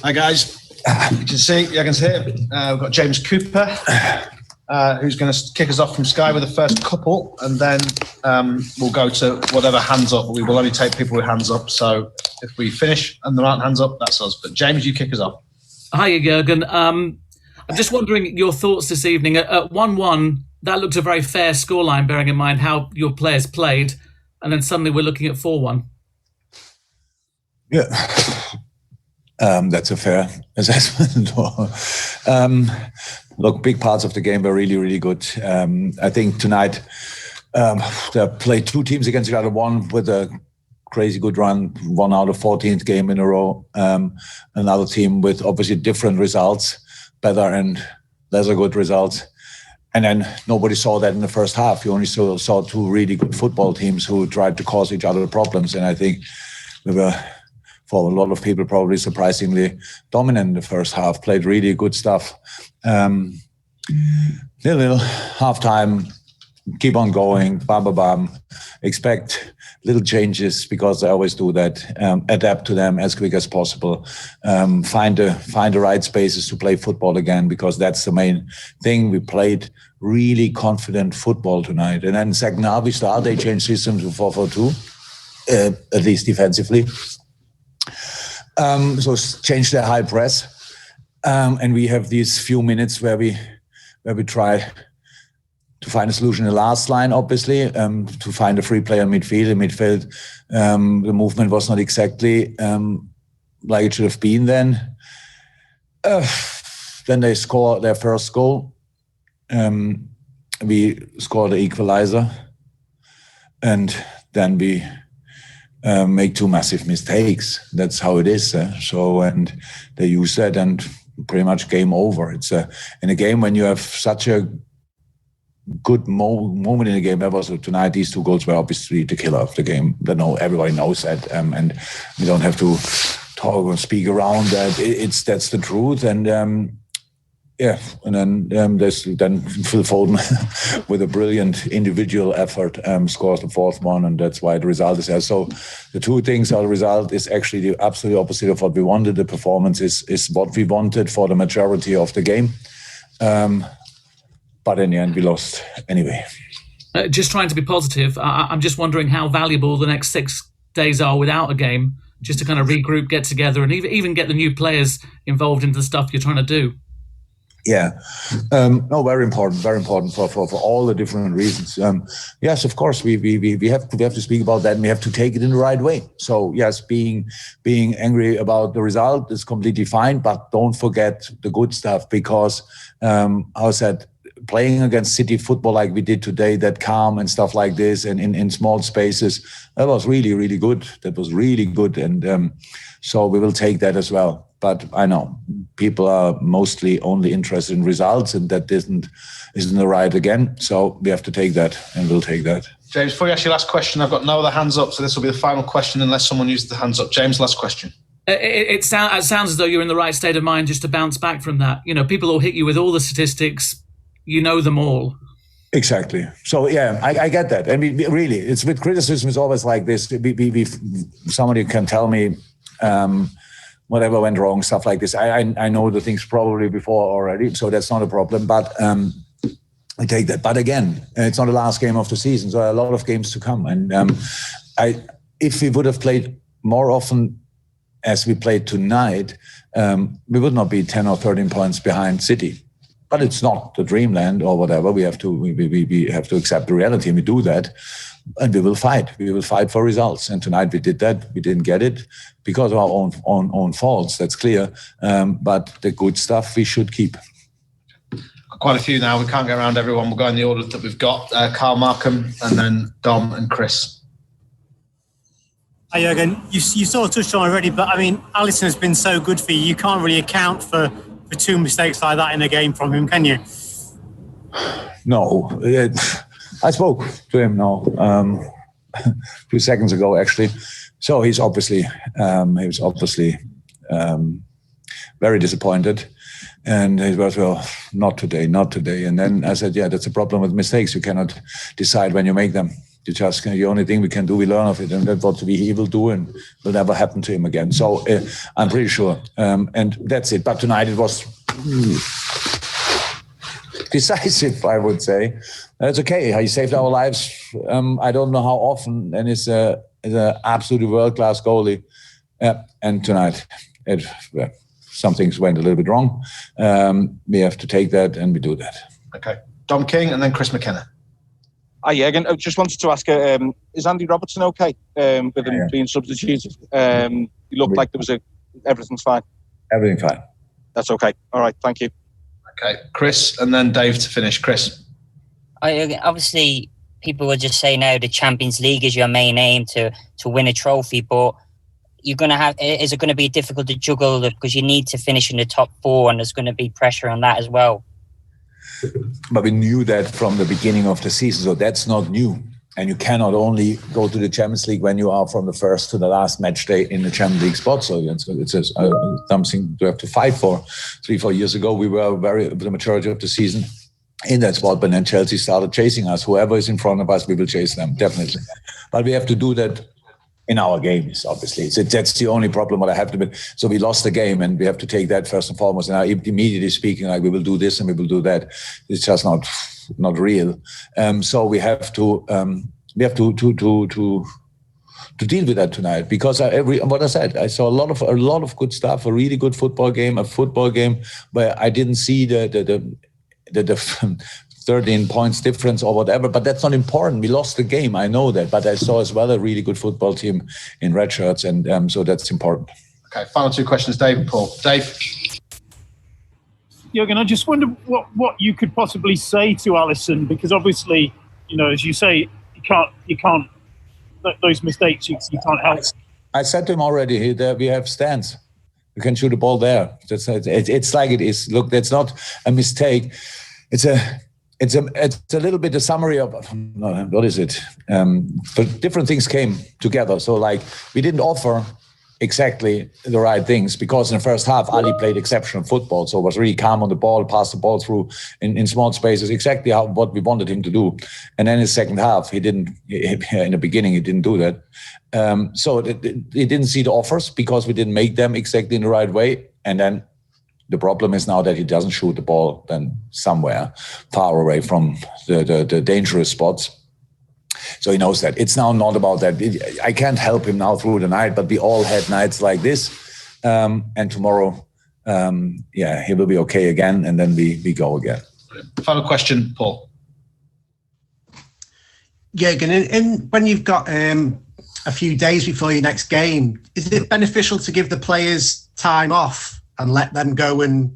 Hi guys, you can see, we've got James Cooper, who's going to kick us off from Sky with the first couple, and then we'll go to whatever hands up. We will only take people with hands up, so if we finish and there aren't hands up, that's us. But James, you kick us off. Hi, Jurgen. I'm just wondering your thoughts this evening. At 1-1, that looked a very fair scoreline, bearing in mind how your players played, and then suddenly we're looking at 4-1. Yeah. That's a fair assessment. Look, big parts of the game were really, really good. I think tonight they played two teams against each other, one with a crazy good run, 1 out of 14th game in a row. Another team with obviously different results, better and lesser good results. And then nobody saw that in the first half. You only saw two really good football teams who tried to cause each other problems. And I think we were, for a lot of people, probably surprisingly dominant in the first half, played really good stuff. Little halftime, keep on going, bam. Expect little changes because I always do that. Adapt to them as quick as possible. Find the right spaces to play football again, because that's the main thing. We played really confident football tonight. And then second half, they changed systems to 4-4-2, at least defensively. So change their high press, and we have these few minutes where we try to find a solution in the last line, obviously, to find a free player in midfield. In midfield, the movement was not exactly like it should have been then. Then they score their first goal. We score the equalizer, and then we make two massive mistakes. That's how it is. And they use that, and pretty much game over. It's in a game when you have such a good moment in the game. That was tonight. These two goals were obviously the killer of the game. Everybody knows that, and we don't have to talk or speak around that. That's the truth. And yeah, and then there's Phil Foden with a brilliant individual effort scores the fourth one, and that's why the result is there. So the two things are: the result is actually the absolute opposite of what we wanted. The performance is what we wanted for the majority of the game, but in the end we lost anyway. Just trying to be positive, I'm just wondering how valuable the next 6 days are without a game, just to kind of regroup, get together, and even get the new players involved into the stuff you're trying to do. Yeah, very important for all the different reasons. Yes, of course, we have to speak about that, and we have to take it in the right way. So yes, being angry about the result is completely fine, but don't forget the good stuff, because I said, playing against City football like we did today, that calm and stuff like this, and in small spaces, that was really, really good. That was really good, and so we will take that as well. But I know people are mostly only interested in results, and that isn't the right again. So we have to take that, and we'll take that. James, before you ask your last question, I've got no other hands up, so this will be the final question unless someone uses the hands up. James, last question. It sounds as though you're in the right state of mind just to bounce back from that. You know, people will hit you with all the statistics. You know them all. Exactly. So yeah, I get that. I mean, really, it's with criticism. It's always like this. Somebody can tell me whatever went wrong, stuff like this. I know the things probably before already, so that's not a problem. But I take that. But again, it's not the last game of the season, so there are a lot of games to come. And if we would have played more often as we played tonight, we would not be 10 or 13 points behind City. But it's not the dreamland or whatever. We have to accept the reality, and we do that. And we will fight. We will fight for results. And tonight we did that. We didn't get it because of our own faults. That's clear. But the good stuff we should keep. Quite a few now. We can't get around everyone. We'll go in the order that we've got. Carl Markham, and then Dom and Chris. Hi, Jurgen. You sort of touched on already, but I mean, Alisson has been so good for you. You can't really account for two mistakes like that in a game from him, can you? No. I spoke to him now a few seconds ago, actually. So he's obviously very disappointed, and he was, well, not today. And then I said, yeah, that's a problem with mistakes. You cannot decide when you make them. The only thing we can do, we learn of it, and that's what he will do, and will never happen to him again. So I'm pretty sure, and that's it. But tonight it was decisive, I would say. That's okay. He saved our lives. I don't know how often, and it's an absolutely world-class goalie. And tonight, some things went a little bit wrong. We have to take that, and we do that. Okay. Dom King and then Chris McKenna. Hi, Jurgen. I just wanted to ask, is Andy Robertson okay with him being substituted? He looked like everything's fine. Everything fine. That's okay. All right, thank you. Okay, Chris, and then Dave to finish. Chris. Obviously, people would just say now the Champions League is your main aim to win a trophy, but is it going to be difficult to juggle because you need to finish in the top 4, and there's going to be pressure on that as well? But we knew that from the beginning of the season, so that's not new. And you cannot only go to the Champions League when you are from the first to the last match day in the Champions League spot. So it's something to have to fight for. 3-4 years ago, we were the majority of the season in that spot, but then Chelsea started chasing us. Whoever is in front of us, we will chase them, definitely. But we have to do that in our games, obviously. That's the only problem what I have to be. So we lost the game, and we have to take that first and foremost. And immediately speaking, like, we will do this and we will do that. It's just not real. So we have to deal with that tonight, because what I said, I saw a lot of good stuff, a really good football game where I didn't see the 13 points difference or whatever, but that's not important. We lost the game, I know that, but I saw as well a really good football team in red shirts, and so that's important. Okay, final 2 questions, Dave and Paul. Dave? Jurgen, I just wonder what you could possibly say to Alisson, because obviously, as you say, you can't those mistakes you can't help. I said to him already that we have stands. You can shoot the ball there. It's like it is. Look, that's not a mistake. It's a little bit a summary of what is it? But different things came together. So like we didn't offer exactly the right things, because in the first half Ali played exceptional football, so was really calm on the ball, passed the ball through in small spaces, exactly what we wanted him to do. And then in the second half, in the beginning he didn't do that. So he didn't see the offers because we didn't make them exactly in the right way. And then the problem is now that he doesn't shoot the ball then somewhere far away from the dangerous spots. So he knows that. It's now not about that. I can't help him now through the night, but we all had nights like this. And tomorrow, he will be okay again, and then we go again. Final question, Paul. Jurgen, when you've got a few days before your next game, is it beneficial to give the players time off and let them go and,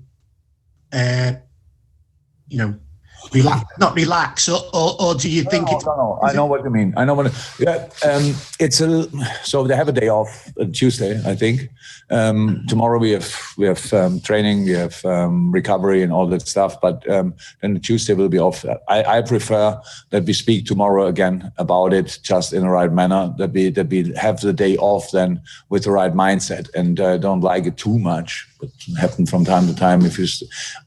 relax, or do you think it's... No, I know what you mean. So they have a day off Tuesday, I think. Tomorrow we have training, we have recovery and all that stuff, but then Tuesday will be off. I prefer that we speak tomorrow again about it, just in the right manner, that we have the day off then with the right mindset, and don't like it too much. But happens from time to time if you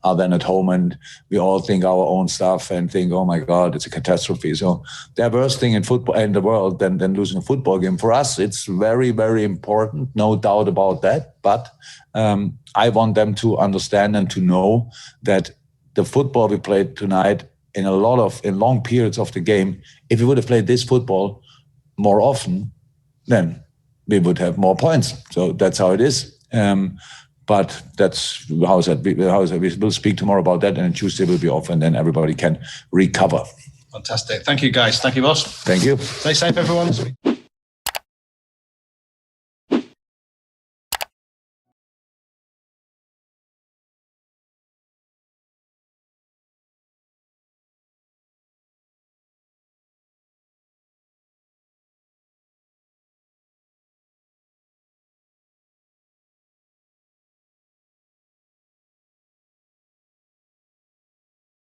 are then at home and we all think our own stuff and think, oh my God, it's a catastrophe. So the worst thing in football in the world than losing a football game. For us, it's very, very important, no doubt about that. But I want them to understand and to know that the football we played tonight in long periods of the game, if we would have played this football more often, then we would have more points. So that's how it is. But that's how is that? We will speak tomorrow about that, and Tuesday will be off, and then everybody can recover. Fantastic. Thank you, guys. Thank you, boss. Thank you. Stay safe, everyone.